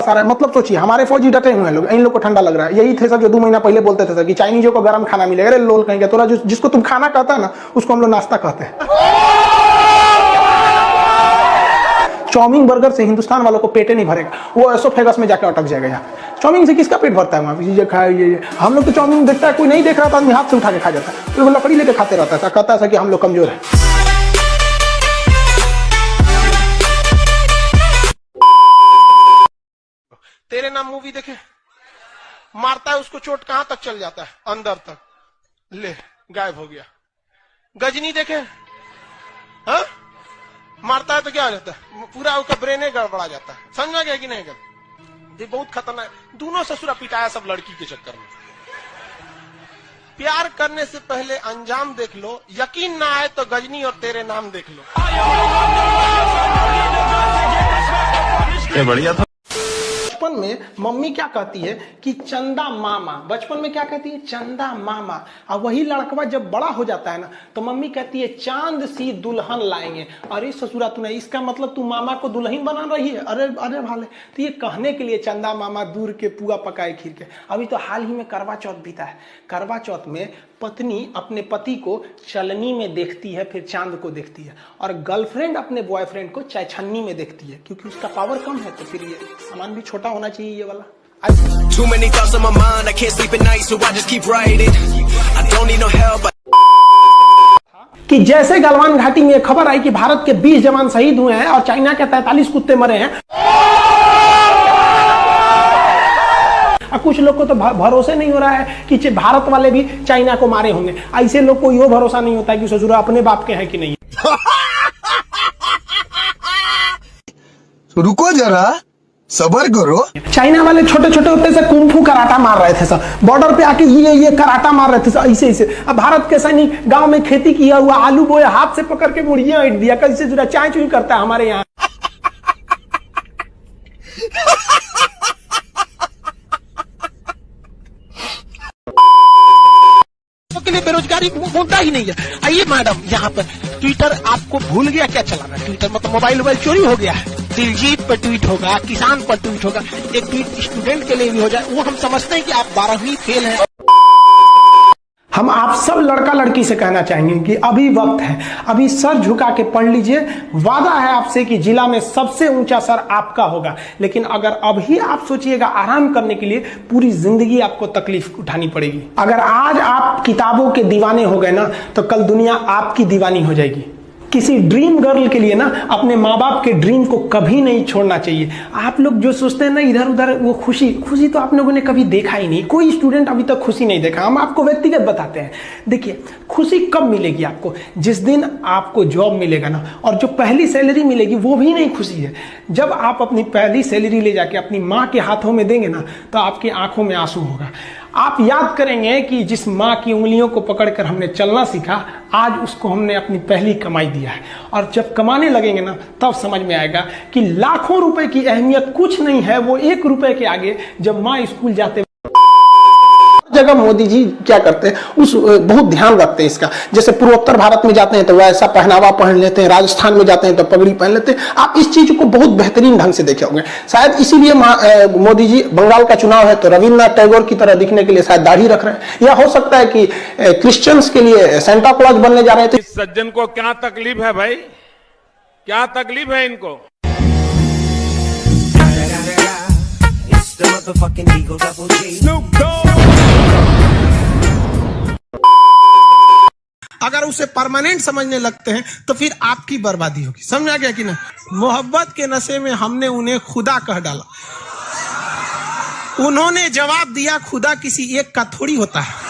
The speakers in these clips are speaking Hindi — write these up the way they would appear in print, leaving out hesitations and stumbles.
सारा मतलब सोचिए, हमारे फौजी डटे हुए हैं लोग, इन लोग को ठंडा लग रहा है। यही थे सर जो 2 महीना पहले बोलते थे सर कि चाइनीजों को गर्म खाना मिलेगा। अरे लोल कहेंगे तोरा, जिसको तुम खाना कहता है ना उसको हम लोग नाश्ता कहते हैं। चाउमीन बर्गर से हिंदुस्तान वालों को पेटे नहीं भरेगा, वो एसोफेगस में जाकर अटक जाएगा। यहाँ चाउमीन से किसका पेट भरता है? वहाँ ये खाए, हम लोग तो चाउमीन देखता है, कोई नहीं देख रहा था आदमी हाथ से उठा के खा जाता है, तो लकड़ी लेके खाते रहता था, कहता है कि हम लोग कमजोर है। तेरे नाम मूवी देखे, मारता है उसको चोट कहां तक चल जाता है, अंदर तक, ले गायब हो गया। गजनी देखे, हाँ मारता है तो क्या हो जाता है, पूरा उसका ब्रेन गड़बड़ा जाता है। समझ में गया कि नहीं? ये बहुत खतरनाक। दोनों ससुरा पिटाया सब लड़की के चक्कर में। प्यार करने से पहले अंजाम देख लो, यकीन ना आए तो गजनी और तेरे नाम देख लो। ये बढ़िया था। बचपन में मम्मी क्या कहती है कि चंदा मामा, बचपन में क्या कहती है? चंदा मामा। और वही लड़कवा जब बड़ा हो जाता है ना तो मम्मी कहती है चांद सी दुल्हन लाएंगे। अरे ससुरा तू नहीं, इसका मतलब तू मामा को दुल्हन बना रही है? अरे अरे भाले, तो ये कहने के लिए चंदा मामा दूर के पुआ पकाए खीर के। अभी तो हाल ही में करवा चौथ बीता है। करवा चौथ में पत्नी अपने पति को चलनी में देखती है, फिर चांद को देखती है, और गर्लफ्रेंड अपने बॉयफ्रेंड को चायछन्नी में देखती है, क्योंकि उसका पावर कम है। तो फिर ये सामान भी छोटा होना चाहिए ये वाला। कि जैसे गलवान घाटी में खबर आई कि भारत के 20 जवान शहीद हुए हैं और चाइना के 43 कुत्ते मरे हैं। कुछ लोग को तो भरोसे नहीं हो रहा है कि भारत वाले भी चाइना को मारे होंगे। ऐसे लोग को यो भरोसा नहीं होता है कि ससुरा अपने बाप के हैं कि नहीं। रुको जरा, सबर करो। चाइना वाले छोटे छोटे होते से कुंफू कराटा मार रहे थे सब, बॉर्डर पे आके ये कराटा मार रहे थे ऐसे ऐसे। अब भारत के सैनिक गांव में खेती किया हुआ आलू बोया, हाथ से पकड़ के मुर्गियां ऐट दिया, कैसे जुड़ा चाय चुई करता है हमारे यहाँ। के लिए बेरोजगारी मुद्दा ही नहीं है। आइए मैडम, यहाँ पर ट्विटर आपको भूल गया क्या चलाना? ट्विटर मतलब मोबाइल चोरी हो गया है। दिलजीत पर ट्वीट होगा, किसान पर ट्वीट होगा, एक ट्वीट स्टूडेंट के लिए भी हो जाए, वो हम समझते हैं कि आप 12वीं फेल हैं। हम आप सब लड़का लड़की से कहना चाहेंगे कि अभी वक्त है, अभी सर झुका के पढ़ लीजिए। वादा है आपसे कि जिला में सबसे ऊंचा सर आपका होगा। लेकिन अगर अभी आप सोचिएगा आराम करने के लिए, पूरी जिंदगी आपको तकलीफ उठानी पड़ेगी। अगर आज आप किताबों के दीवाने हो गए ना तो कल दुनिया आपकी दीवानी हो जाएगी। किसी ड्रीम गर्ल के लिए ना अपने माँ बाप के ड्रीम को कभी नहीं छोड़ना चाहिए। आप लोग जो सोचते हैं ना इधर उधर, वो खुशी तो आप लोगों ने कभी देखा ही नहीं। कोई स्टूडेंट अभी तक खुशी नहीं देखा। हम आपको व्यक्तिगत बताते हैं। देखिए, खुशी कब मिलेगी आपको? जिस दिन आपको जॉब मिलेगा ना, और जो पहली सैलरी मिलेगी वो भी नहीं खुशी है। जब आप अपनी पहली सैलरी ले जाके अपनी माँ के हाथों में देंगे ना तो आपकी आंखों में आंसू होगा। आप याद करेंगे कि जिस माँ की उंगलियों को पकड़कर हमने चलना सीखा, आज उसको हमने अपनी पहली कमाई दिया है। और जब कमाने लगेंगे ना तब समझ में आएगा कि लाखों रुपए की अहमियत कुछ नहीं है, वो 1 रुपए के आगे। जब माँ स्कूल जाते जगह मोदी जी क्या करते हैं, उस बहुत ध्यान रखते हैं इसका। जैसे पूर्वोत्तर भारत में जाते हैं तो वैसा पहनावा पहन लेते हैं, राजस्थान में जाते हैं तो पगड़ी पहन लेते हैं। आप इस चीज को बहुत बेहतरीन ढंग से देखे होंगे। शायद इसीलिए मोदी जी, बंगाल का चुनाव है तो रविन्द्रनाथ टैगोर की तरह दिखने के लिए शायद दाढ़ी रख रहे हैं। या हो सकता है कि क्रिश्चियंस के लिए सेंटा क्लॉज बनने जा रहे थे। इस सज्जन को क्या तकलीफ है भाई, क्या तकलीफ है इनको? अगर उसे परमानेंट समझने लगते हैं तो फिर आपकी बर्बादी होगी। समझ आ गया कि ना? मोहब्बत के नशे में हमने उन्हें खुदा कह डाला। उन्होंने जवाब दिया खुदा किसी एक का थोड़ी होता है।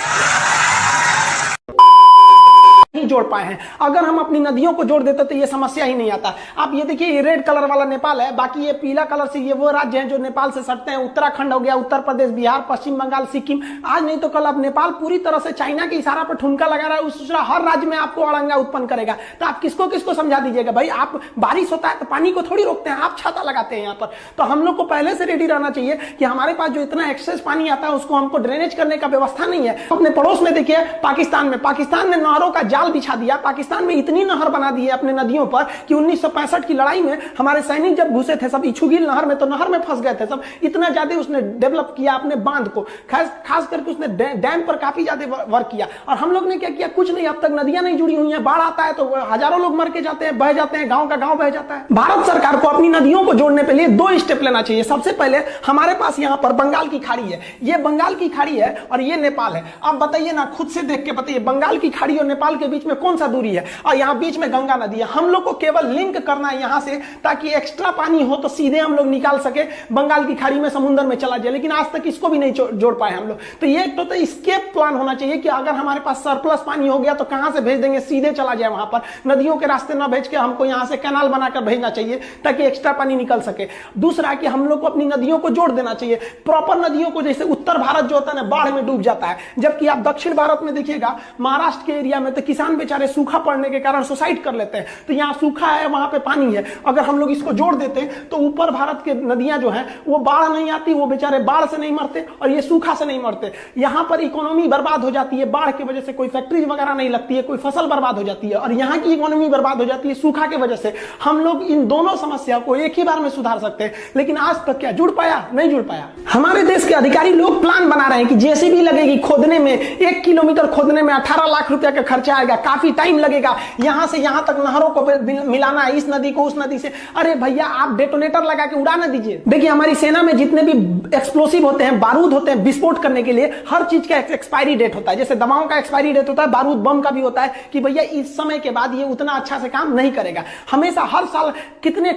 नहीं जोड़ पाए हैं। अगर हम अपनी नदियों को जोड़ देते तो ये समस्या ही नहीं आता। आप ये देखिए, ये रेड कलर वाला नेपाल है, बाकी ये पीला कलर से ये वो राज्य हैं जो नेपाल से सटते हैं। उत्तराखंड हो गया, उत्तर प्रदेश, बिहार, पश्चिम बंगाल, सिक्किम। आज नहीं तो कल अब नेपाल पूरी तरह से चाइना के इशारा पर ठुमका लगा रहा है। उस हर राज्य में आपको अड़ंगा उत्पन्न करेगा। तो आप किसको किसको समझा दीजिएगा भाई? आप बारिश होता है तो पानी को थोड़ी रोकते हैं, आप छाता लगाते हैं यहाँ पर। तो हम लोग को पहले से रेडी रहना चाहिए कि हमारे पास जो इतना एक्सेस पानी आता है उसको हमको ड्रेनेज करने का व्यवस्था नहीं है। अपने पड़ोस में देखिए, पाकिस्तान में नहरों का जाल बिछा बिछा दिया। पाकिस्तान में इतनी नहर बना दी है अपने नदियों पर कि 1965 की लड़ाई में हमारे सैनिक जब घुसे थे सब इछुगिल नहर में, तो नहर में फंस गए थे सब। इतना ज्यादा उसने डेवलप किया अपने बांध को, खास करके उसने डैम पर काफी ज्यादा वर्क किया। और हम लोग ने क्या किया? कुछ नहीं, अब तक नदियां नहीं जुड़ी हुई हैं। बाढ़ आता है तो हजारों लोग मर के जाते हैं, बह जाते हैं, गांव का गांव बह जाता है। भारत सरकार को अपनी नदियों को जोड़ने के लिए 2 स्टेप लेना चाहिए। सबसे पहले हमारे पास यहाँ पर बंगाल की खाड़ी है, ये बंगाल की खाड़ी है और ये नेपाल है। आप बताइए ना, खुद से देख के बताइए, बंगाल की खाड़ी और नेपाल के बीच में कौन सा दूरी है? और यहाँ बीच में गंगा नदी है। हम लोग को केवल लिंक करना है यहाँ से, ताकि एक्स्ट्रा पानी हो तो सीधे हम लोग निकाल सके, बंगाल की खाड़ी में समुद्र में चला जाए। लेकिन आज तक इसको भी नहीं जोड़ पाए हम लोग। तो ये तो स्केप प्लान होना चाहिए कि अगर हमारे पास सरप्लस पानी हो गया तो कहां से भेज देंगे, सीधे चला जाए वहां पर। नदियों के रास्ते ना भेज के हमको यहां से कैनाल बनाकर भेजना चाहिए ताकि एक्स्ट्रा पानी निकल सके। दूसरा कि हम लोग को अपनी नदियों को जोड़ देना चाहिए, प्रॉपर नदियों को। जैसे उत्तर भारत जो होता है ना, बाढ़ में डूब जाता है, जबकि आप दक्षिण भारत में देखिएगा, महाराष्ट्र के एरिया में तो किसान बेचारे सूखा पड़ने के कारण सुसाइड कर लेते हैं। तो यहाँ सूखा है, वहां पे पानी है। अगर हम लोग इसको जोड़ देते तो ऊपर भारत के नदियां जो है वो बाढ़ नहीं आती, वो बेचारे बाढ़ से नहीं मरते और ये सूखा से नहीं मरते। यहां पर इकोनॉमी बर्बाद हो जाती है, बाढ़ की वजह से कोई फैक्ट्री वगैरह नहीं लगती है, कोई फसल बर्बाद हो जाती है, और यहाँ की इकोनॉमी बर्बाद हो जाती है सूखा की वजह से। हम लोग इन दोनों समस्या को एक ही बार में सुधार सकते हैं, लेकिन आज तक क्या जुड़ पाया? नहीं जुड़ पाया। हमारे देश के अधिकारी लोग प्लान बना रहे हैं कि जेसीबी लगेगी खोदने में, 1 किलोमीटर खोदने में 18 लाख रुपया का खर्चा आएगा, काफी टाइम लगेगा, यहां से यहां तक नहरों को मिलाना है, इस नदी को उस नदी से। अरे भैया, आप डेटोनेटर लगा के उड़ा ना दीजिए। देखिए, हमारी सेना में जितने भी एक्सप्लोसिव होते हैं, बारूद होते हैं, विस्फोट करने के लिए हर चीज का एक्सपायरी डेट होता है। जैसे दवाओं का एक्सपायरी डेट होता है, बारूद बम का भी होता है कि भैया इस समय के बाद ये उतना अच्छा से काम नहीं करेगा। हमेशा हर साल कितने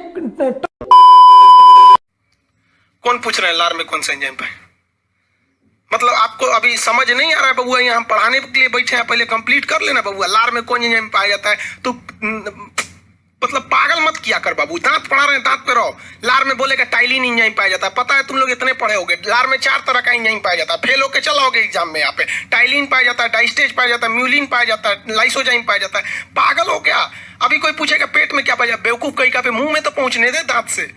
कौन पूछ रहे हैं लार में कौन सा इंजन पे? मतलब आपको अभी समझ नहीं आ रहा है बबुआ, यहाँ हम पढ़ाने के लिए बैठे हैं, पहले कंप्लीट कर लेना बबुआ। लार में कौन इंजन पाया जाता है? तो मतलब पागल मत किया कर बाबू, दांत पढ़ा रहे हैं, दांत पे रहो। लार में बोलेगा टाइलिन इंजन पाया जाता है, पता है तुम लोग इतने पढ़े होगे। लार में 4 तरह का इंजन पाया जाता है, फेल होके चलाओगे एग्जाम में। यहाँ पे टाइलिन पाया जाता है, डाइस्टेज पाया जाता है, म्यूलिन पाया जाता है, लाइसोजाइम पाया जाता है। पागल हो क्या? अभी कोई पूछेगा पेट में क्या पाया जाता है, बेवकूफ कहीं का पे मुंह में तो पहुंचने दे दांत से।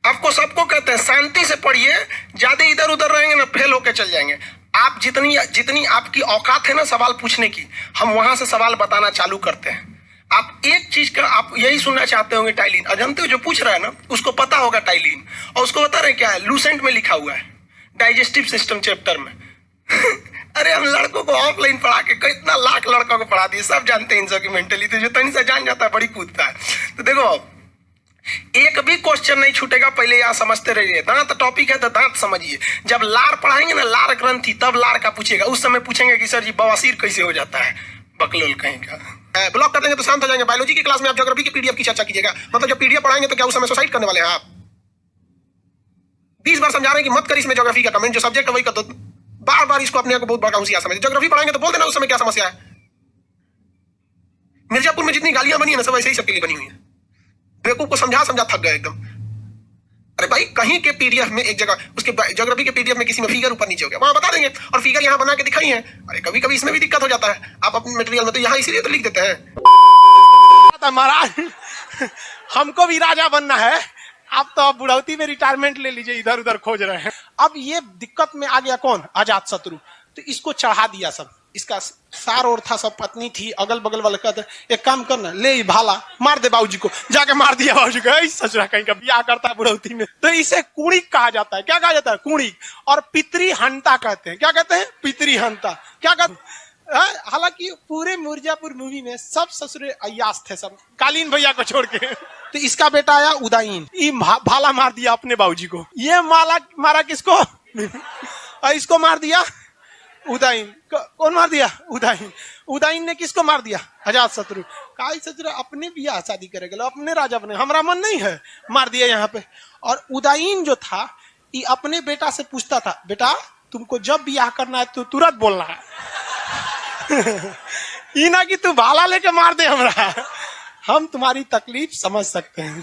आपको सबको कहते हैं शांति से पढ़िए, ज्यादा इधर उधर रहेंगे ना फेल होके चल जाएंगे। आप जितनी आपकी औकात है ना सवाल पूछने की, हम वहां से सवाल बताना चालू करते हैं। आप एक चीज का आप यही सुनना चाहते होंगे, टाइलिन। अजंते हो जो पूछ रहा है ना, उसको पता होगा टाइलिन, और उसको बता रहे क्या है, लूसेंट में लिखा हुआ है, डाइजेस्टिव सिस्टम चैप्टर में। अरे हम लड़कों को ऑफलाइन पढ़ा के कितना लाख लड़कों को पढ़ा दिए, सब जानते हैं इन सब की मेंटलिटी। जो तनी सा जान जाता है बड़ी कूदता है। तो देखो, एक भी क्वेश्चन नहीं छूटेगा, पहले यहाँ समझते रहिए। दांत टॉपिक है तो दांत समझिए। जब लार पढ़ाएंगे ना, लार ग्रंथि, तब लार का पूछेगा। उस समय पूछेंगे कि सर जी बवासीर कैसे हो जाता है, बकलोल कहीं का। ब्लॉक कर देंगे तो शांत हो जाएंगे। बायोलॉजी की क्लास में आप ज्योग्राफी की पीडीएफ की चर्चा कीजिएगा। मतलब जब पीडीएफ पढ़ाएंगे तो क्या उस समय सुसाइड करने वाले हैं आप? 20 बार समझा रहे हैं कि मत कर इसमें ज्योग्राफी का कमेंट, जो सब्जेक्ट है वही कर दो। बार बार इसको अपने आप को बहुत बड़ा होशियार समझे। ज्योग्राफी पढ़ाएंगे तो बोल देना उस समय क्या समस्या है। मिर्जापुर में जितनी गालियां बनी है ना, सब ऐसे ही सबके लिए बनी हुई है। बेवकूफ को समझा थक गए एकदम। अरे भाई, कहीं के पीडीएफ में एक जगह, उसके ज्योग्राफी के पीडीएफ में किसी में फिगर ऊपर नीचे हो गया, वहां बता देंगे, और फिगर यहाँ बना के दिखाई है। अरे कभी कभी इसमें भी दिक्कत हो जाता है आप अपने मटेरियल में, तो यहाँ इसीलिए तो लिख देते हैं। महाराज, हमको भी राजा बनना है। आप तो अब बुढ़ौती में रिटायरमेंट ले लीजिए, इधर उधर खोज रहे हैं। अब ये दिक्कत में आ गया कौन? अजात शत्रु। तो इसको चढ़ा दिया सब। इसका सार और था, सब पत्नी थी, अगल बगल वाले कहते एक काम करना, ले भाला मार दे बाबूजी को। जाके मार दिया बाबूजी को। ससुरा कहीं का ब्याह करता है बुढ़ौती में। तो इसे कुणिक कहा जाता है। क्या कहा जाता है? कुणिक। और पितरी हंता कहते हैं। क्या कहते हैं? पितरी हंता। क्या कहते हैं? हालांकि पूरे मिर्जापुर मूवी में सब ससुरे अय्यास थे, सब कालीन भैया को छोड़ के। तो इसका बेटा आया उदाईन, ये भाला मार दिया अपने बाबूजी को। ये मारा किसको? इसको मार दिया उदाईन। कौन मार दिया? उदाईन। उदाईन ने किसको मार दिया? अजात शत्रु। काई शत्रु अपने ब्याह शादी करेगा, अपने राजा बने, हमारा मन नहीं है, मार दिया यहाँ पे। और उदाईन जो था, ये अपने बेटा से पूछता था, बेटा तुमको जब ब्याह करना है तो तुरंत बोलना है। ये ना कि तू भाला लेके मार दे हमरा। हम तुम्हारी तकलीफ समझ सकते हैं।